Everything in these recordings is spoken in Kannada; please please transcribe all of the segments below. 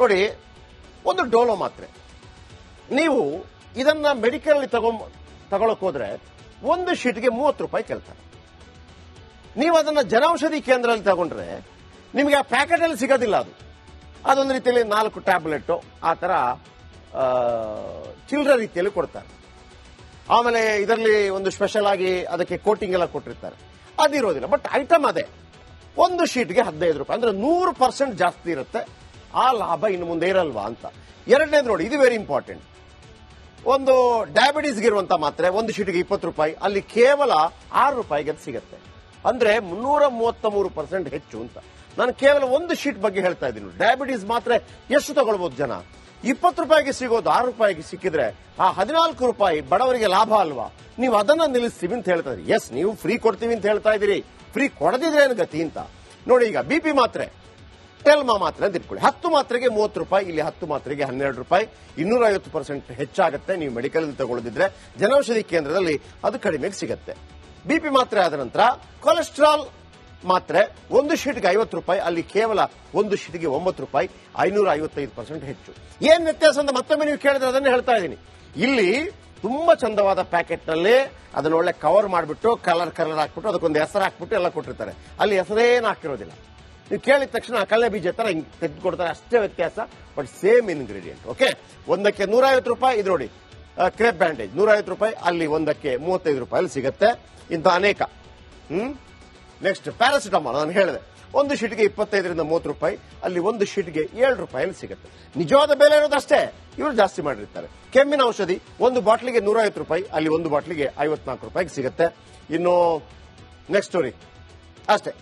ನೋಡಿ, ಒಂದು ಡೋಲೋ ಮಾತ್ರೆ ನೀವು ಇದನ್ನ ಮೆಡಿಕಲ್ ತಗೊಳಕ್ ಹೋದ್ರೆ ಒಂದು ಶೀಟ್ಗೆ 30 ರೂಪಾಯಿ ಕೇಳ್ತಾರೆ. ನೀವು ಅದನ್ನ ಜನೌಷಧಿ ಕೇಂದ್ರದಲ್ಲಿ ತಗೊಂಡ್ರೆ ನಿಮಗೆ ಆ ಪ್ಯಾಕೆಟ್ ಅಲ್ಲಿ ಸಿಗೋದಿಲ್ಲ. ಅದೊಂದು ರೀತಿಯಲ್ಲಿ 4 ಟ್ಯಾಬ್ಲೆಟ್ ಆ ತರ ಚಿಲ್ಲರೆ ರೀತಿಯಲ್ಲಿ ಕೊಡ್ತಾರೆ. ಆಮೇಲೆ ಇದರಲ್ಲಿ ಒಂದು ಸ್ಪೆಷಲ್ ಆಗಿ ಅದಕ್ಕೆ ಕೋಟಿಂಗ್ ಎಲ್ಲ ಕೊಟ್ಟಿರ್ತಾರೆ, ಅದಿರೋದಿಲ್ಲ. ಬಟ್ ಐಟಮ್ ಅದೇ, ಒಂದು ಶೀಟ್ಗೆ 15 ರೂಪಾಯಿ, ಅಂದ್ರೆ 100% ಜಾಸ್ತಿ ಇರುತ್ತೆ. ಆ ಲಾಭ ಇನ್ನು ಮುಂದೆ ಇರಲ್ವಾ ಅಂತ. ಎರಡನೇದು ನೋಡಿ, ಇದು ವೆರಿ ಇಂಪಾರ್ಟೆಂಟ್. ಒಂದು ಡಯಾಬಿಟೀಸ್ಗೆ ಇರುವಂತ ಮಾತ್ರೆ ಒಂದು ಶೀಟ್ಗೆ 20 ರೂಪಾಯಿ, ಅಲ್ಲಿ ಕೇವಲ 6 ರೂಪಾಯಿಗೆ ಸಿಗುತ್ತೆ. ಅಂದ್ರೆ 333% ಹೆಚ್ಚು ಅಂತ. ನಾನು ಕೇವಲ ಒಂದು ಶೀಟ್ ಬಗ್ಗೆ ಹೇಳ್ತಾ ಇದ್ದೀನಿ. ಡಯಾಬಿಟೀಸ್ ಮಾತ್ರೆ ಎಷ್ಟು ತಗೊಳ್ಬಹುದು ಜನ? 20 ರೂಪಾಯಿಗೆ ಸಿಗೋದು 6 ರೂಪಾಯಿಗೆ ಸಿಕ್ಕಿದ್ರೆ ಆ 14 ರೂಪಾಯಿ ಬಡವರಿಗೆ ಲಾಭ ಅಲ್ವಾ? ನೀವು ಅದನ್ನ ನಿಲ್ಲಿಸ್ತೀವಿ ಅಂತ ಹೇಳ್ತಾ ಇದ್ರಿ. ಎಸ್, ನೀವು ಫ್ರೀ ಕೊಡ್ತೀವಿ ಅಂತ ಹೇಳ್ತಾ ಇದ್ದೀರಿ, ಫ್ರೀ ಕೊಡದಿದ್ರೆ ಏನು ಗತಿ ಅಂತ. ನೋಡಿ, ಈಗ ಬಿಪಿ ಮಾತ್ರೆ, ಟೆಲ್ಮಾ ಮಾತ್ರೆ ಅಂತ ಇಟ್ಕೊಳ್ಳಿ. 10 ಮಾತ್ರೆಗೆ 30 ರೂಪಾಯಿ, ಇಲ್ಲಿ 10 ಮಾತ್ರೆಗೆ 12 ರೂಪಾಯಿ, 250% ಹೆಚ್ಚಾಗುತ್ತೆ. ನೀವು ಮೆಡಿಕಲ್ ತಗೊಳ್ಳದಿದ್ರೆ ಜನೌಷಧಿ ಕೇಂದ್ರದಲ್ಲಿ ಅದು ಕಡಿಮೆಗೆ ಸಿಗುತ್ತೆ. ಬಿಪಿ ಮಾತ್ರೆ ಆದ ನಂತರ ಕೊಲೆಸ್ಟ್ರಾಲ್ ಮಾತ್ರೆ ಒಂದು ಶೀಟ್ಗೆ 50 ರೂಪಾಯಿ, ಅಲ್ಲಿ ಕೇವಲ ಒಂದು ಶೀಟ್ಗೆ 9 ರೂಪಾಯಿ, 555% ಹೆಚ್ಚು. ಏನ್ ವ್ಯತ್ಯಾಸ ಅಂತ ಮತ್ತೊಮ್ಮೆ ನೀವು ಕೇಳಿದ್ರೆ ಅದನ್ನೇ ಹೇಳ್ತಾ ಇದ್ದೀನಿ. ಇಲ್ಲಿ ತುಂಬಾ ಚಂದವಾದ ಪ್ಯಾಕೆಟ್ ನಲ್ಲಿ ಅದನ್ನ ಒಳ್ಳೆ ಕವರ್ ಮಾಡಿಬಿಟ್ಟು ಕಲರ್ ಹಾಕ್ಬಿಟ್ಟು ಅದಕ್ಕೊಂದು ಹೆಸರು ಹಾಕ್ಬಿಟ್ಟು ಎಲ್ಲ ಕೊಟ್ಟಿರ್ತಾರೆ. ಅಲ್ಲಿ ಹೆಸರೇನು ಹಾಕಿರೋದಿಲ್ಲ. ನೀವು ಕೇಳಿದ ತಕ್ಷಣ ಕಳ್ಳೆ ಬೀಜ ತರ ಹಿಂಗ್ ತೆಗೆದು ಕೊಡ್ತಾರೆ, ಅಷ್ಟೇ ವ್ಯತ್ಯಾಸ. But same ingredient. ಓಕೆ, ಒಂದಕ್ಕೆ 150 ರೂಪಾಯಿ. ಇದು ನೋಡಿ, ಕ್ರೇಪ್ ಬ್ಯಾಂಡೇಜ್ 150 ರೂಪಾಯಿ, ಅಲ್ಲಿ ಒಂದಕ್ಕೆ 35 ರೂಪಾಯಿ ಸಿಗುತ್ತೆ. ಇಂಥ ಅನೇಕ. ನೆಕ್ಸ್ಟ್ ಪ್ಯಾರಾಸಿಟಮಾಲ್, ನಾನು ಹೇಳಿದೆ ಒಂದು ಶೀಟ್ಗೆ 25ರಿಂದ 30 ರೂಪಾಯಿ, ಅಲ್ಲಿ ಒಂದು ಶೀಟ್ಗೆ 7 ರೂಪಾಯಿ ಸಿಗುತ್ತೆ. ನಿಜವಾದ ಬೆಲೆ ಇರೋದಷ್ಟೇ, ಇವರು ಜಾಸ್ತಿ ಮಾಡಿರ್ತಾರೆ. ಕೆಮ್ಮಿನ ಔಷಧಿ ಒಂದು ಬಾಟ್ಲಿಗೆ 150 ರೂಪಾಯಿ, ಅಲ್ಲಿ ಒಂದು ಬಾಟ್ಲಿಗೆ 54 ರೂಪಾಯಿಗೆ ಸಿಗುತ್ತೆ. ಇನ್ನು ನೆಕ್ಸ್ಟ್ ಸ್ಟೋರಿ ಅಷ್ಟೇ.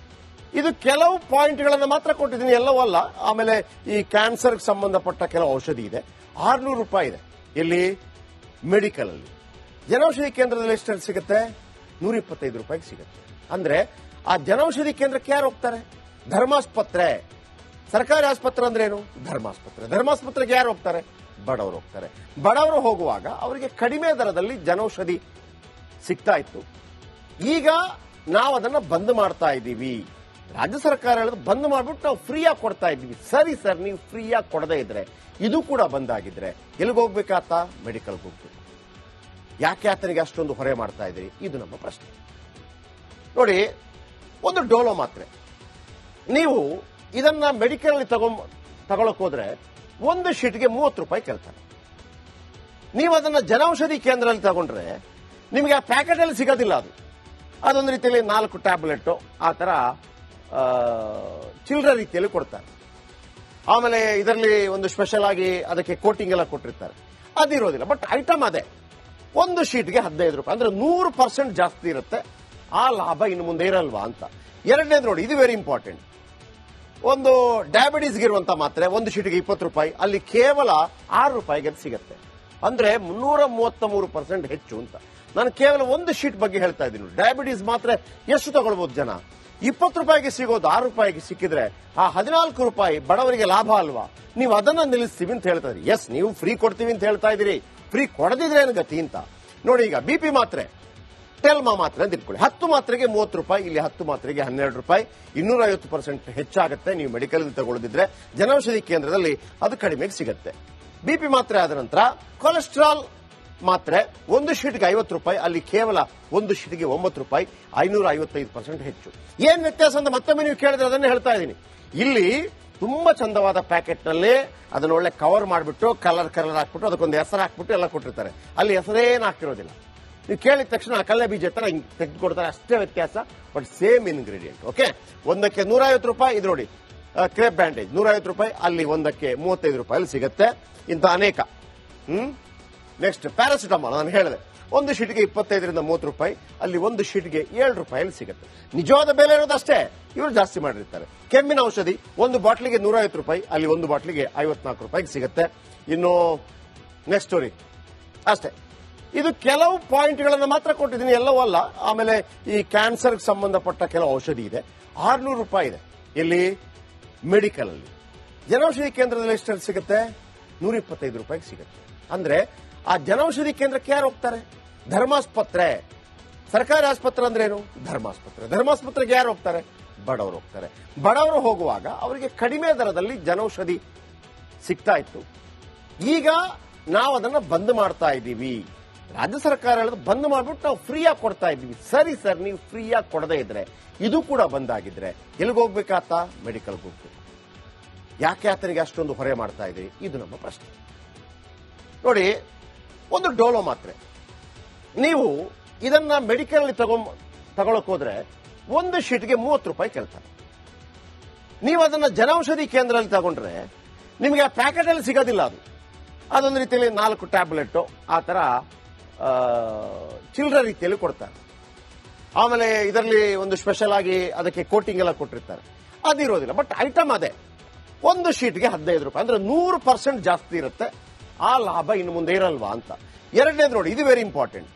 ಇದು ಕೆಲವು ಪಾಯಿಂಟ್ಗಳನ್ನು ಮಾತ್ರ ಕೊಟ್ಟಿದ್ದೀನಿ, ಎಲ್ಲವೂ ಅಲ್ಲ. ಆಮೇಲೆ ಈ ಕ್ಯಾನ್ಸರ್ಗೆ ಸಂಬಂಧಪಟ್ಟ ಕೆಲವು ಔಷಧಿ ಇದೆ, 600 ರೂಪಾಯಿ ಇದೆ. ಇಲ್ಲಿ ಮೆಡಿಕಲ್ ಅಲ್ಲಿ. ಜನೌಷಧಿ ಕೇಂದ್ರದಲ್ಲಿ ಎಷ್ಟು ಸಿಗುತ್ತೆ? 125 ರೂಪಾಯಿಗೆ ಸಿಗುತ್ತೆ. ಅಂದ್ರೆ ಆ ಜನೌಷಧಿ ಕೇಂದ್ರಕ್ಕೆ ಯಾರು ಹೋಗ್ತಾರೆ? ಧರ್ಮಾಸ್ಪತ್ರೆ. ಸರ್ಕಾರಿ ಆಸ್ಪತ್ರೆ ಅಂದ್ರೆ ಏನು? ಧರ್ಮಾಸ್ಪತ್ರೆ. ಧರ್ಮಾಸ್ಪತ್ರೆಗೆ ಯಾರು ಹೋಗ್ತಾರೆ? ಬಡವರು ಹೋಗ್ತಾರೆ. ಬಡವರು ಹೋಗುವಾಗ ಅವರಿಗೆ ಕಡಿಮೆ ದರದಲ್ಲಿ ಜನೌಷಧಿ ಸಿಗ್ತಾ ಇತ್ತು. ಈಗ ನಾವು ಅದನ್ನ ಬಂದ್ ಮಾಡ್ತಾ ಇದ್ದೀವಿ. ರಾಜ್ಯ ಸರ್ಕಾರ ಹೇಳೋದು ಬಂದ್ ಮಾಡ್ಬಿಟ್ಟು ನಾವು ಫ್ರೀಯಾಗಿ ಕೊಡ್ತಾ ಇದ್ದೀವಿ. ಸರಿ ಸರ್, ನೀವು ಫ್ರೀಯಾಗಿ ಕೊಡದೇ ಇದ್ರೆ, ಇದು ಕೂಡ ಬಂದಾಗಿದ್ರೆ ಎಲ್ಲಿಗೆ ಹೋಗ್ಬೇಕಾತ? ಮೆಡಿಕಲ್ಗೆ ಹೋಗ್ಬೇಕು. ಯಾಕೆ ಆತನಿಗೆ ಅಷ್ಟೊಂದು ಹೊರೆ ಮಾಡ್ತಾ ಇದ್ದೀರಿ? ಇದು ನಮ್ಮ ಪ್ರಶ್ನೆ. ನೋಡಿ, ಒಂದು ಡೋಲೋ ಮಾತ್ರೆ ನೀವು ಇದನ್ನ ಮೆಡಿಕಲ್ ತಗೊಳಕ್ ಹೋದ್ರೆ ಒಂದು ಶೀಟ್ಗೆ 30 ರೂಪಾಯಿ ಕೇಳ್ತಾರೆ. ನೀವು ಅದನ್ನ ಜನೌಷಧಿ ಕೇಂದ್ರದಲ್ಲಿ ತಗೊಂಡ್ರೆ ನಿಮಗೆ ಆ ಪ್ಯಾಕೆಟ್ ಅಲ್ಲಿ ಸಿಗೋದಿಲ್ಲ. ಅದೊಂದು ರೀತಿಯಲ್ಲಿ 4 ಟ್ಯಾಬ್ಲೆಟ್ ಆ ತರ ಚಿಲ್ಲರೆ ರೀತಿಯಲ್ಲಿ ಕೊಡ್ತಾರೆ. ಆಮೇಲೆ ಇದರಲ್ಲಿ ಒಂದು ಸ್ಪೆಷಲ್ ಆಗಿ ಅದಕ್ಕೆ ಕೋಟಿಂಗ್ ಎಲ್ಲ ಕೊಟ್ಟಿರ್ತಾರೆ, ಅದಿರೋದಿಲ್ಲ. ಬಟ್ ಐಟಮ್ ಅದೇ, ಒಂದು ಶೀಟ್ಗೆ 15 ರೂಪಾಯಿ, ಅಂದ್ರೆ 100% ಜಾಸ್ತಿ ಇರುತ್ತೆ. ಆ ಲಾಭ ಇನ್ನು ಮುಂದೆ ಇರಲ್ವಾ ಅಂತ. ಎರಡನೇದು ನೋಡಿ, ಇದು ವೆರಿ ಇಂಪಾರ್ಟೆಂಟ್. ಒಂದು ಡಯಾಬಿಟೀಸ್ಗೆ ಇರುವಂತ ಮಾತ್ರೆ ಒಂದು ಶೀಟ್ಗೆ 20 ರೂಪಾಯಿ, ಅಲ್ಲಿ ಕೇವಲ 6 ರೂಪಾಯಿಗೆ ಸಿಗುತ್ತೆ. ಅಂದ್ರೆ 333% ಹೆಚ್ಚು ಅಂತ. ನಾನು ಕೇವಲ ಒಂದು ಶೀಟ್ ಬಗ್ಗೆ ಹೇಳ್ತಾ ಇದ್ದೀನಿ. ಡಯಾಬಿಟೀಸ್ ಮಾತ್ರೆ ಎಷ್ಟು ತಗೊಳ್ಬಹುದು ಜನ? 20 ರೂಪಾಯಿಗೆ ಸಿಗೋದು 6 ರೂಪಾಯಿಗೆ ಸಿಕ್ಕಿದ್ರೆ ಆ 14 ರೂಪಾಯಿ ಬಡವರಿಗೆ ಲಾಭ ಅಲ್ವಾ? ನೀವು ಅದನ್ನ ನಿಲ್ಲಿಸ್ತೀವಿ ಅಂತ ಹೇಳ್ತಾ ಇದ್ರಿ. ಎಸ್, ನೀವು ಫ್ರೀ ಕೊಡ್ತೀವಿ ಅಂತ ಹೇಳ್ತಾ ಇದ್ದೀರಿ, ಫ್ರೀ ಕೊಡದಿದ್ರೆ ಏನು ಗತಿ ಅಂತ. ನೋಡಿ, ಈಗ ಬಿಪಿ ಮಾತ್ರೆ, ಟೆಲ್ಮಾ ಮಾತ್ರೆ ಅಂತ ಇಟ್ಕೊಳ್ಳಿ. 10 ಮಾತ್ರೆಗೆ 30 ರೂಪಾಯಿ, ಇಲ್ಲಿ 10 ಮಾತ್ರೆಗೆ 12 ರೂಪಾಯಿ, 250% ಹೆಚ್ಚಾಗುತ್ತೆ. ನೀವು ಮೆಡಿಕಲ್ ತಗೊಳ್ಳದಿದ್ರೆ ಜನೌಷಧಿ ಕೇಂದ್ರದಲ್ಲಿ ಅದು ಕಡಿಮೆಗೆ ಸಿಗುತ್ತೆ. ಬಿಪಿ ಮಾತ್ರೆ ಆದ ನಂತರ ಕೊಲೆಸ್ಟ್ರಾಲ್ ಮಾತ್ರೆ ಒಂದು ಶೀಟ್ಗೆ 50 ರೂಪಾಯಿ, ಅಲ್ಲಿ ಕೇವಲ ಒಂದು ಶೀಟ್ಗೆ 9 ರೂಪಾಯಿ, 555% ಹೆಚ್ಚು. ಏನ್ ವ್ಯತ್ಯಾಸ ಅಂತ ಮತ್ತೊಮ್ಮೆ ನೀವು ಕೇಳಿದ್ರೆ ಅದನ್ನೇ ಹೇಳ್ತಾ ಇದ್ದೀನಿ. ಇಲ್ಲಿ ತುಂಬಾ ಚಂದವಾದ ಪ್ಯಾಕೆಟ್ ನಲ್ಲಿ ಅದನ್ನ ಒಳ್ಳೆ ಕವರ್ ಮಾಡಿಬಿಟ್ಟು ಕಲರ್ ಹಾಕ್ಬಿಟ್ಟು ಅದಕ್ಕೊಂದು ಹೆಸರು ಹಾಕ್ಬಿಟ್ಟು ಎಲ್ಲ ಕೊಟ್ಟಿರ್ತಾರೆ. ಅಲ್ಲಿ ಹೆಸರೇನು ಹಾಕಿರೋದಿಲ್ಲ. ನೀವು ಕೇಳಿದ ತಕ್ಷಣ ಕಳ್ಳೆ ಬೀಜ ತರ ಹಿಂಗ್ ತೆಗೆದು ಕೊಡ್ತಾರೆ, ಅಷ್ಟೇ ವ್ಯತ್ಯಾಸ. But same ingredient. ಓಕೆ, ಒಂದಕ್ಕೆ 150 ರೂಪಾಯಿ. ಇದು ನೋಡಿ, ಕ್ರೇಪ್ ಬ್ಯಾಂಡೇಜ್ 150 ರೂಪಾಯಿ, ಅಲ್ಲಿ ಒಂದಕ್ಕೆ 35 ರೂಪಾಯಿ ಸಿಗುತ್ತೆ. ಇಂಥ ಅನೇಕ. ನೆಕ್ಸ್ಟ್ ಪ್ಯಾರಾಸಿಟಮಾಲ್, ನಾನು ಹೇಳಿದೆ ಒಂದು ಶೀಟ್ಗೆ 25ರಿಂದ 30 ರೂಪಾಯಿ, ಅಲ್ಲಿ ಒಂದು ಶೀಟ್ಗೆ 7 ರೂಪಾಯಿ ಸಿಗುತ್ತೆ. ನಿಜವಾದ ಬೆಲೆ ಇರೋದಷ್ಟೇ, ಇವರು ಜಾಸ್ತಿ ಮಾಡಿರ್ತಾರೆ. ಕೆಮ್ಮಿನ ಔಷಧಿ ಒಂದು ಬಾಟ್ಲಿಗೆ 150 ರೂಪಾಯಿ, ಅಲ್ಲಿ ಒಂದು ಬಾಟ್ಲಿಗೆ 54 ರೂಪಾಯಿಗೆ ಸಿಗುತ್ತೆ. ಇನ್ನು ನೆಕ್ಸ್ಟ್ ಸ್ಟೋರಿ ಅಷ್ಟೇ. ಇದು ಕೆಲವು ಪಾಯಿಂಟ್ಗಳನ್ನು ಮಾತ್ರ ಕೊಟ್ಟಿದ್ದೀನಿ, ಎಲ್ಲವೂ ಅಲ್ಲ. ಆಮೇಲೆ ಈ ಕ್ಯಾನ್ಸರ್ಗೆ ಸಂಬಂಧಪಟ್ಟ ಕೆಲವು ಔಷಧಿ ಇದೆ, 600 ರೂಪಾಯಿ ಇದೆ. ಇಲ್ಲಿ ಮೆಡಿಕಲ್ ಅಲ್ಲಿ. ಜನೌಷಧಿ ಕೇಂದ್ರದಲ್ಲಿ ಎಷ್ಟು ಸಿಗುತ್ತೆ? 125 ರೂಪಾಯಿಗೆ ಸಿಗುತ್ತೆ. ಅಂದ್ರೆ ಆ ಜನೌಷಧಿ ಕೇಂದ್ರಕ್ಕೆ ಯಾರು ಹೋಗ್ತಾರೆ? ಧರ್ಮಾಸ್ಪತ್ರೆ. ಸರ್ಕಾರಿ ಆಸ್ಪತ್ರೆ ಅಂದ್ರೆ ಏನು? ಧರ್ಮಾಸ್ಪತ್ರೆ. ಧರ್ಮಾಸ್ಪತ್ರೆಗೆ ಯಾರು ಹೋಗ್ತಾರೆ? ಬಡವರು ಹೋಗ್ತಾರೆ. ಬಡವರು ಹೋಗುವಾಗ ಅವರಿಗೆ ಕಡಿಮೆ ದರದಲ್ಲಿ ಜನೌಷಧಿ ಸಿಗ್ತಾ ಇತ್ತು. ಈಗ ನಾವು ಅದನ್ನ ಬಂದ್ ಮಾಡ್ತಾ ಇದ್ದೀವಿ. ರಾಜ್ಯ ಸರ್ಕಾರ ಹೇಳೋದು ಬಂದ್ ಮಾಡ್ಬಿಟ್ಟು ನಾವು ಫ್ರೀಯಾಗಿ ಕೊಡ್ತಾ ಇದ್ದೀವಿ. ಸರಿ ಸರ್, ನೀವು ಫ್ರೀಯಾಗಿ ಕೊಡದೇ ಇದ್ರೆ, ಇದು ಕೂಡ ಬಂದಾಗಿದ್ರೆ ಎಲ್ಲಿಗೆ ಹೋಗ್ಬೇಕಾತ? ಮೆಡಿಕಲ್ಗೆ ಹೋಗ್ಬೇಕು. ಯಾಕೆ ಆತನಿಗೆ ಅಷ್ಟೊಂದು ಹೊರೆ ಮಾಡ್ತಾ ಇದ್ದೀರಿ? ಇದು ನಮ್ಮ ಪ್ರಶ್ನೆ. ನೋಡಿ, ಒಂದು ಡೋಲೋ ಮಾತ್ರೆ ನೀವು ಇದನ್ನ ಮೆಡಿಕಲ್ ತಗೊಳಕ್ ಹೋದ್ರೆ ಒಂದು ಶೀಟ್ಗೆ 30 ರೂಪಾಯಿ ಕೇಳ್ತಾರೆ. ನೀವು ಅದನ್ನ ಜನೌಷಧಿ ಕೇಂದ್ರದಲ್ಲಿ ತಗೊಂಡ್ರೆ ನಿಮಗೆ ಆ ಪ್ಯಾಕೆಟ್ ಅಲ್ಲಿ ಸಿಗೋದಿಲ್ಲ. ಅದೊಂದು ರೀತಿಯಲ್ಲಿ 4 ಟ್ಯಾಬ್ಲೆಟ್ ಆ ತರ ಚಿಲ್ಲರೆ ರೀತಿಯಲ್ಲಿ ಕೊಡ್ತಾರೆ. ಆಮೇಲೆ ಇದರಲ್ಲಿ ಒಂದು ಸ್ಪೆಷಲ್ ಆಗಿ ಅದಕ್ಕೆ ಕೋಟಿಂಗ್ ಎಲ್ಲ ಕೊಟ್ಟಿರ್ತಾರೆ. ಅದಿರೋದಿಲ್ಲ. ಬಟ್ ಐಟಮ್ ಅದೇ. ಒಂದು ಶೀಟ್ಗೆ 15 ರೂಪಾಯಿ, ಅಂದ್ರೆ 100% ಜಾಸ್ತಿ ಇರುತ್ತೆ. ಆ ಲಾಭ ಇನ್ನು ಮುಂದೆ ಇರಲ್ವಾ ಅಂತ. ಎರಡನೇದು ನೋಡಿ, ಇದು ವೆರಿ ಇಂಪಾರ್ಟೆಂಟ್.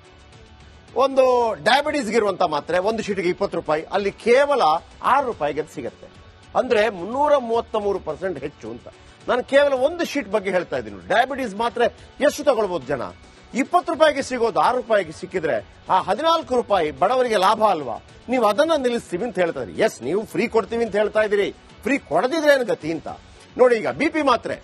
ಒಂದು ಡಯಾಬಿಟೀಸ್ಗೆ ಇರುವಂತ ಮಾತ್ರೆ ಒಂದು ಶೀಟ್ಗೆ 20 ರೂಪಾಯಿ, ಅಲ್ಲಿ ಕೇವಲ 6 ರೂಪಾಯಿಗೆ ಅದು ಸಿಗುತ್ತೆ. ಅಂದ್ರೆ 333% ಹೆಚ್ಚು ಅಂತ. ನಾನು ಕೇವಲ ಒಂದು ಶೀಟ್ ಬಗ್ಗೆ ಹೇಳ್ತಾ ಇದ್ದೀನಿ. ಡಯಾಬಿಟೀಸ್ ಮಾತ್ರೆ ಎಷ್ಟು ತಗೊಳ್ಬಹುದು ಜನ? 20 ರೂಪಾಯಿಗೆ ಸಿಗೋದು 6 ರೂಪಾಯಿಗೆ ಸಿಕ್ಕಿದ್ರೆ ಆ 14 ರೂಪಾಯಿ ಬಡವರಿಗೆ ಲಾಭ ಅಲ್ವಾ? ನೀವು ಅದನ್ನ ನಿಲ್ಲಿಸ್ತೀವಿ ಅಂತ ಹೇಳ್ತಾ ಇದ್ದೀರಿ. ಎಸ್, ನೀವು ಫ್ರೀ ಕೊಡ್ತೀವಿ ಅಂತ ಹೇಳ್ತಾ ಇದ್ದೀರಿ. ಫ್ರೀ ಕೊಡದಿದ್ರೆ ಏನು ಗತಿ ಅಂತ ನೋಡಿ. ಈಗ BP ಮಾತ್ರೆ,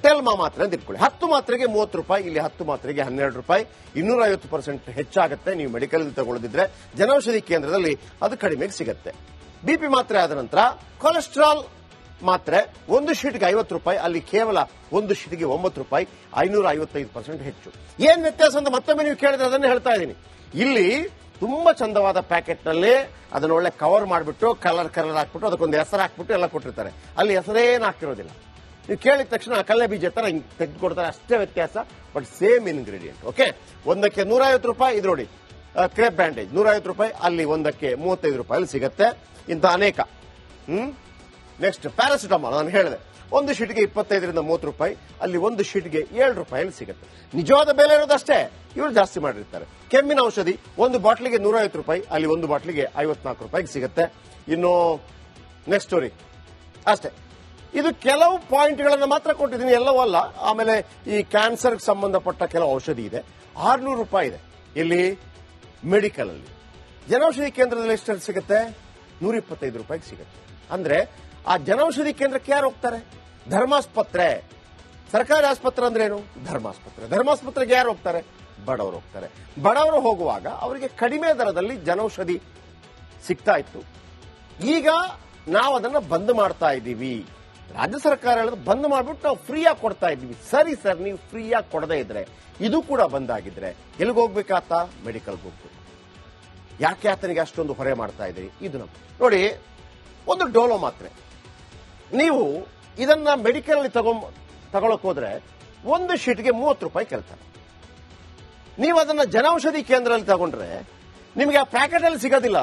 ಟೆಲ್ಮಾ ಮಾತ್ರೆ ಅಂತ ಇಟ್ಕೊಳ್ಳಿ. 10 ಮಾತ್ರೆಗೆ 30 ರೂಪಾಯಿ, ಇಲ್ಲಿ 10 ಮಾತ್ರೆಗೆ 12 ರೂಪಾಯಿ, 250% ಹೆಚ್ಚಾಗುತ್ತೆ. ನೀವು ಮೆಡಿಕಲ್ ತಗೊಳ್ಳದಿದ್ರೆ ಜನೌಷಧಿ ಕೇಂದ್ರದಲ್ಲಿ ಅದು ಕಡಿಮೆಗೆ ಸಿಗುತ್ತೆ. BP ಮಾತ್ರೆ ಆದ ನಂತರ ಕೊಲೆಸ್ಟ್ರಾಲ್ ಮಾತ್ರೆ ಒಂದು ಶೀಟ್ಗೆ 50 ರೂಪಾಯಿ, ಅಲ್ಲಿ ಕೇವಲ ಒಂದು ಶೀಟ್ಗೆ 9 ರೂಪಾಯಿ, 555% ಹೆಚ್ಚು. ಏನ್ ವ್ಯತ್ಯಾಸ ಅಂತ ಮತ್ತೊಮ್ಮೆ ನೀವು ಕೇಳಿದ್ರೆ ಅದನ್ನೇ ಹೇಳ್ತಾ ಇದ್ದೀನಿ. ಇಲ್ಲಿ ತುಂಬಾ ಚಂದವಾದ ಪ್ಯಾಕೆಟ್ ನಲ್ಲಿ ಅದನ್ನ ಒಳ್ಳೆ ಕವರ್ ಮಾಡಿಬಿಟ್ಟು ಕಲರ್ ಹಾಕ್ಬಿಟ್ಟು ಅದಕ್ಕೊಂದು ಹೆಸರು ಹಾಕ್ಬಿಟ್ಟು ಎಲ್ಲ ಕೊಟ್ಟಿರ್ತಾರೆ. ಅಲ್ಲಿ ಹೆಸರೇನು ಹಾಕಿರೋದಿಲ್ಲ. ನೀವು ಕೇಳಿದ ತಕ್ಷಣ ಕಳ್ಳೆ ಬೀಜ ತರ ತೆಗೆದುಕೊಡ್ತಾರೆ, ಅಷ್ಟೇ ವ್ಯತ್ಯಾಸ. But same ingredient. ಓಕೆ, ಒಂದಕ್ಕೆ 150 ರೂಪಾಯಿ. ಇದು ನೋಡಿ, ಕ್ರೇಪ್ ಬ್ಯಾಂಡೇಜ್ 150 ರೂಪಾಯಿ, ಅಲ್ಲಿ ಒಂದಕ್ಕೆ 35 ರೂಪಾಯಿ ಸಿಗುತ್ತೆ. ಇಂಥ ಅನೇಕ. ನೆಕ್ಸ್ಟ್ ಪ್ಯಾರಾಸಿಟಮಾಲ್, ನಾನು ಹೇಳಿದೆ ಒಂದು ಶೀಟ್ಗೆ 25ರಿಂದ 30 ರೂಪಾಯಿ, ಅಲ್ಲಿ ಒಂದು ಶೀಟ್ಗೆ 7 ರೂಪಾಯಿ ಸಿಗುತ್ತೆ. ನಿಜವಾದ ಬೆಲೆ ಇರೋದಷ್ಟೇ, ಇವರು ಜಾಸ್ತಿ ಮಾಡಿರ್ತಾರೆ. ಕೆಮ್ಮಿನ ಔಷಧಿ ಒಂದು ಬಾಟ್ಲಿಗೆ 150 ರೂಪಾಯಿ, ಅಲ್ಲಿ ಒಂದು ಬಾಟ್ಲಿಗೆ 54 ರೂಪಾಯಿಗೆ ಸಿಗುತ್ತೆ. ಇನ್ನು ನೆಕ್ಸ್ಟ್ ಸ್ಟೋರಿ ಅಷ್ಟೇ. ಇದು ಕೆಲವು ಪಾಯಿಂಟ್ಗಳನ್ನು ಮಾತ್ರ ಕೊಟ್ಟಿದ್ದೀನಿ, ಎಲ್ಲವೂ ಅಲ್ಲ. ಆಮೇಲೆ ಈ ಕ್ಯಾನ್ಸರ್ಗೆ ಸಂಬಂಧಪಟ್ಟ ಕೆಲವು ಔಷಧಿ ಇದೆ, 600 ರೂಪಾಯಿ ಇದೆ. ಇಲ್ಲಿ ಮೆಡಿಕಲ್ ಅಲ್ಲಿ. ಜನೌಷಧಿ ಕೇಂದ್ರದಲ್ಲಿ ಎಷ್ಟು ಸಿಗುತ್ತೆ? 125 ರೂಪಾಯಿಗೆ ಸಿಗುತ್ತೆ. ಅಂದ್ರೆ ಆ ಜನೌಷಧಿ ಕೇಂದ್ರಕ್ಕೆ ಯಾರು ಹೋಗ್ತಾರೆ? ಧರ್ಮಾಸ್ಪತ್ರೆ. ಸರ್ಕಾರಿ ಆಸ್ಪತ್ರೆ ಅಂದ್ರೆ ಏನು? ಧರ್ಮಾಸ್ಪತ್ರೆ. ಧರ್ಮಾಸ್ಪತ್ರೆಗೆ ಯಾರು ಹೋಗ್ತಾರೆ? ಬಡವರು ಹೋಗ್ತಾರೆ. ಬಡವರು ಹೋಗುವಾಗ ಅವರಿಗೆ ಕಡಿಮೆ ದರದಲ್ಲಿ ಜನೌಷಧಿ ಸಿಗ್ತಾ ಇತ್ತು. ಈಗ ನಾವು ಅದನ್ನ ಬಂದ್ ಮಾಡ್ತಾ ಇದ್ದೀವಿ. ರಾಜ್ಯ ಸರ್ಕಾರ ಹೇಳೋದು ಬಂದ್ ಮಾಡ್ಬಿಟ್ಟು ನಾವು ಫ್ರೀಯಾಗಿ ಕೊಡ್ತಾ ಇದ್ದೀವಿ. ಸರಿ ಸರ್, ನೀವು ಫ್ರೀಯಾಗಿ ಕೊಡದೇ ಇದ್ರೆ, ಇದು ಕೂಡ ಬಂದಾಗಿದ್ರೆ ಎಲ್ಲಿಗೆ ಹೋಗ್ಬೇಕಾತ? ಮೆಡಿಕಲ್ಗೆ ಹೋಗ್ಬೇಕು. ಯಾಕೆ ಆತನಿಗೆ ಅಷ್ಟೊಂದು ಹೊರೆ ಮಾಡ್ತಾ ಇದ್ದೀರಿ? ಇದು ನಮ್ಮ ನೋಡಿ, ಒಂದು ಡೋಲೋ ಮಾತ್ರೆ ನೀವು ಇದನ್ನ ಮೆಡಿಕಲ್ ತಗೊಳಕ್ ಹೋದ್ರೆ ಒಂದು ಶೀಟ್ಗೆ 30 ರೂಪಾಯಿ ಕೇಳ್ತಾರೆ. ನೀವು ಅದನ್ನ ಜನೌಷಧಿ ಕೇಂದ್ರದಲ್ಲಿ ತಗೊಂಡ್ರೆ ನಿಮಗೆ ಆ ಪ್ಯಾಕೆಟ್ ಅಲ್ಲಿ ಸಿಗೋದಿಲ್ಲ.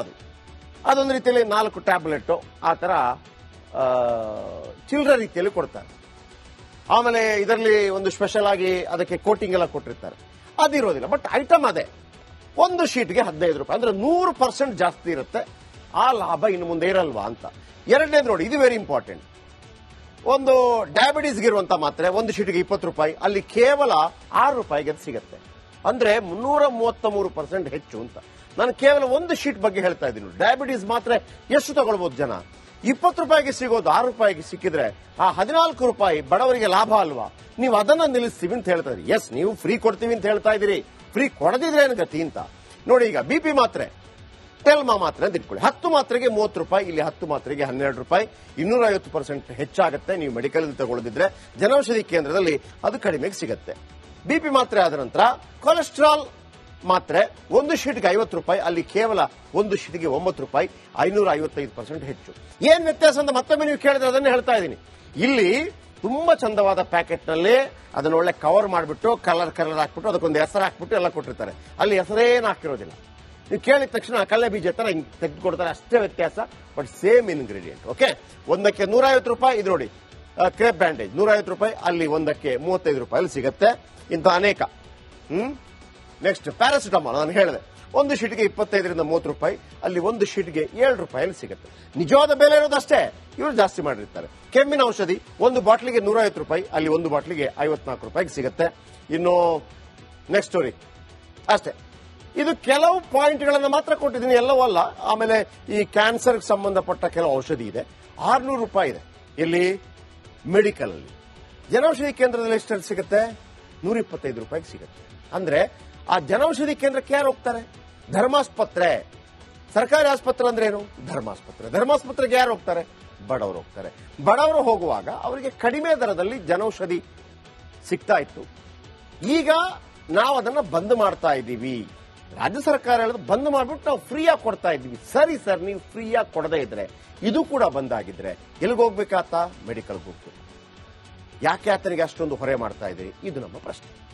ಅದೊಂದು ರೀತಿಯಲ್ಲಿ 4 ಟ್ಯಾಬ್ಲೆಟ್ ಆ ತರ ಚಿಲ್ಲರೆ ರೀತಿಯಲ್ಲಿ ಕೊಡ್ತಾರೆ. ಆಮೇಲೆ ಇದರಲ್ಲಿ ಒಂದು ಸ್ಪೆಷಲ್ ಆಗಿ ಅದಕ್ಕೆ ಕೋಟಿಂಗ್ ಎಲ್ಲ ಕೊಟ್ಟಿರ್ತಾರೆ. ಅದಿರೋದಿಲ್ಲ. ಬಟ್ ಐಟಮ್ ಅದೇ. ಒಂದು ಶೀಟ್ಗೆ 15 ರೂಪಾಯಿ, ಅಂದ್ರೆ 100% ಜಾಸ್ತಿ ಇರುತ್ತೆ. ಆ ಲಾಭ ಇನ್ನು ಮುಂದೆ ಇರಲ್ವಾ ಅಂತ. ಎರಡನೇದು ನೋಡಿ, ಇದು ವೆರಿ ಇಂಪಾರ್ಟೆಂಟ್. ಒಂದು ಡಯಾಬಿಟೀಸ್ಗೆ ಇರುವಂತ ಮಾತ್ರೆ ಒಂದು ಶೀಟ್ಗೆ 20 ರೂಪಾಯಿ, ಅಲ್ಲಿ ಕೇವಲ 6 ರೂಪಾಯಿಗೆ ಅದು ಸಿಗುತ್ತೆ. ಅಂದ್ರೆ 333% ಹೆಚ್ಚು ಅಂತ. ನಾನು ಕೇವಲ ಒಂದು ಶೀಟ್ ಬಗ್ಗೆ ಹೇಳ್ತಾ ಇದ್ದೀನಿ. ಡಯಾಬಿಟೀಸ್ ಮಾತ್ರೆ ಎಷ್ಟು ತಗೊಳ್ಬಹುದು ಜನ? 20 ರೂಪಾಯಿಗೆ ಸಿಗೋದು 6 ರೂಪಾಯಿಗೆ ಸಿಕ್ಕಿದ್ರೆ ಆ 14 ರೂಪಾಯಿ ಬಡವರಿಗೆ ಲಾಭ ಅಲ್ವಾ? ನೀವು ಅದನ್ನ ನಿಲ್ಲಿಸ್ತೀವಿ ಅಂತ ಹೇಳ್ತಾ ಇದ್ದೀರಿ. ಎಸ್, ನೀವು ಫ್ರೀ ಕೊಡ್ತೀವಿ ಅಂತ ಹೇಳ್ತಾ ಇದ್ದೀರಿ. ಫ್ರೀ ಕೊಡದಿದ್ರೆ ಏನು ಗತಿ ಅಂತ ನೋಡಿ. ಈಗ BP ಮಾತ್ರೆ, ಟೆಲ್ಮಾ ಮಾತ್ರೆ ಅಂತ ಇಟ್ಕೊಳ್ಳಿ. 10 ಮಾತ್ರೆಗೆ 30 ರೂಪಾಯಿ, ಇಲ್ಲಿ 10 ಮಾತ್ರೆಗೆ 12 ರೂಪಾಯಿ, 250% ಹೆಚ್ಚಾಗುತ್ತೆ. ನೀವು ಮೆಡಿಕಲ್ ತಗೊಳ್ಳದಿದ್ರೆ ಜನೌಷಧಿ ಕೇಂದ್ರದಲ್ಲಿ ಅದು ಕಡಿಮೆಗೆ ಸಿಗುತ್ತೆ. BP ಮಾತ್ರೆ ಆದ ನಂತರ ಕೊಲೆಸ್ಟ್ರಾಲ್ ಮಾತ್ರೆ ಒಂದು ಶೀಟ್ಗೆ 50 ರೂಪಾಯಿ, ಅಲ್ಲಿ ಕೇವಲ ಒಂದು ಶೀಟ್ಗೆ 9 ರೂಪಾಯಿ, 555% ಹೆಚ್ಚು. ಏನ್ ವ್ಯತ್ಯಾಸ ಅಂತ ಮತ್ತೊಮ್ಮೆ ನೀವು ಕೇಳಿದ್ರೆ ಅದನ್ನೇ ಹೇಳ್ತಾ ಇದ್ದೀನಿ. ಇಲ್ಲಿ ತುಂಬಾ ಚಂದವಾದ ಪ್ಯಾಕೆಟ್ ನಲ್ಲಿ ಅದನ್ನ ಒಳ್ಳೆ ಕವರ್ ಮಾಡಿಬಿಟ್ಟು ಕಲರ್ ಹಾಕ್ಬಿಟ್ಟು ಅದಕ್ಕೊಂದು ಹೆಸರು ಹಾಕ್ಬಿಟ್ಟು ಎಲ್ಲ ಕೊಟ್ಟಿರ್ತಾರೆ. ಅಲ್ಲಿ ಹೆಸರೇನು ಹಾಕಿರೋದಿಲ್ಲ. ನೀವು ಕೇಳಿದ ತಕ್ಷಣ ಕಳ್ಳೆ ಬೀಜ ತರ ತೆಗೆದುಕೊಡ್ತಾರೆ, ಅಷ್ಟೇ ವ್ಯತ್ಯಾಸ. But same ingredient. ಓಕೆ, ಒಂದಕ್ಕೆ 150 ರೂಪಾಯಿ. ಇದು ನೋಡಿ, ಕ್ರೇಪ್ ಬ್ಯಾಂಡೇಜ್ 150 ರೂಪಾಯಿ, ಅಲ್ಲಿ ಒಂದಕ್ಕೆ 35 ರೂಪಾಯಿ ಸಿಗುತ್ತೆ. ಇಂಥ ಅನೇಕ. ನೆಕ್ಸ್ಟ್ ಪ್ಯಾರಾಸಿಟಮಾಲ್, ನಾನು ಹೇಳಿದೆ ಒಂದು ಶೀಟ್ಗೆ 25ರಿಂದ 30 ರೂಪಾಯಿ, ಅಲ್ಲಿ ಒಂದು ಶೀಟ್ಗೆ 7 ರೂಪಾಯಿ ಸಿಗುತ್ತೆ. ನಿಜವಾದ ಬೆಲೆ ಇರೋದಷ್ಟೇ, ಇವರು ಜಾಸ್ತಿ ಮಾಡಿರ್ತಾರೆ. ಕೆಮ್ಮಿನ ಔಷಧಿ ಒಂದು ಬಾಟ್ಲಿಗೆ 150 ರೂಪಾಯಿ, ಅಲ್ಲಿ ಒಂದು ಬಾಟ್ಲಿಗೆ 54 ರೂಪಾಯಿಗೆ ಸಿಗುತ್ತೆ. ಇನ್ನು ನೆಕ್ಸ್ಟ್ ಸ್ಟೋರಿ ಅಷ್ಟೇ. ಇದು ಕೆಲವು ಪಾಯಿಂಟ್ಗಳನ್ನು ಮಾತ್ರ ಕೊಟ್ಟಿದ್ದೀನಿ, ಎಲ್ಲವೂ ಅಲ್ಲ. ಆಮೇಲೆ ಈ ಕ್ಯಾನ್ಸರ್ಗೆ ಸಂಬಂಧಪಟ್ಟ ಕೆಲವು ಔಷಧಿ ಇದೆ, 600 ರೂಪಾಯಿ ಇದೆ. ಇಲ್ಲಿ ಮೆಡಿಕಲ್ ಅಲ್ಲಿ. ಜನೌಷಧಿ ಕೇಂದ್ರದಲ್ಲಿ ಎಷ್ಟು ಸಿಗುತ್ತೆ? 125 ರೂಪಾಯಿಗೆ ಸಿಗುತ್ತೆ. ಅಂದ್ರೆ ಆ ಜನೌಷಧಿ ಕೇಂದ್ರಕ್ಕೆ ಯಾರು ಹೋಗ್ತಾರೆ? ಧರ್ಮಾಸ್ಪತ್ರೆ. ಸರ್ಕಾರಿ ಆಸ್ಪತ್ರೆ ಅಂದ್ರೆ ಏನು? ಧರ್ಮಾಸ್ಪತ್ರೆ. ಧರ್ಮಾಸ್ಪತ್ರೆಗೆ ಯಾರು ಹೋಗ್ತಾರೆ? ಬಡವರು ಹೋಗ್ತಾರೆ. ಬಡವರು ಹೋಗುವಾಗ ಅವರಿಗೆ ಕಡಿಮೆ ದರದಲ್ಲಿ ಜನೌಷಧಿ ಸಿಗ್ತಾ ಇತ್ತು. ಈಗ ನಾವು ಅದನ್ನ ಬಂದ್ ಮಾಡ್ತಾ ಇದ್ದೀವಿ. ರಾಜ್ಯ ಸರ್ಕಾರ ಹೇಳೋದು ಬಂದ್ ಮಾಡ್ಬಿಟ್ಟು ನಾವು ಫ್ರೀಯಾಗಿ ಕೊಡ್ತಾ ಇದ್ದೀವಿ. ಸರಿ ಸರ್, ನೀವು ಫ್ರೀಯಾಗಿ ಕೊಡದೇ ಇದ್ರೆ, ಇದು ಕೂಡ ಬಂದಾಗಿದ್ರೆ ಎಲ್ಲಿಗೆ ಹೋಗ್ಬೇಕಾತ? ಮೆಡಿಕಲ್ಗೆ ಹೋಗ್ಬೇಕು. ಯಾಕೆ ಆತನಿಗೆ ಅಷ್ಟೊಂದು ಹೊರೆ ಮಾಡ್ತಾ ಇದ್ದೀರಿ? ಇದು ನಮ್ಮ ಪ್ರಶ್ನೆ.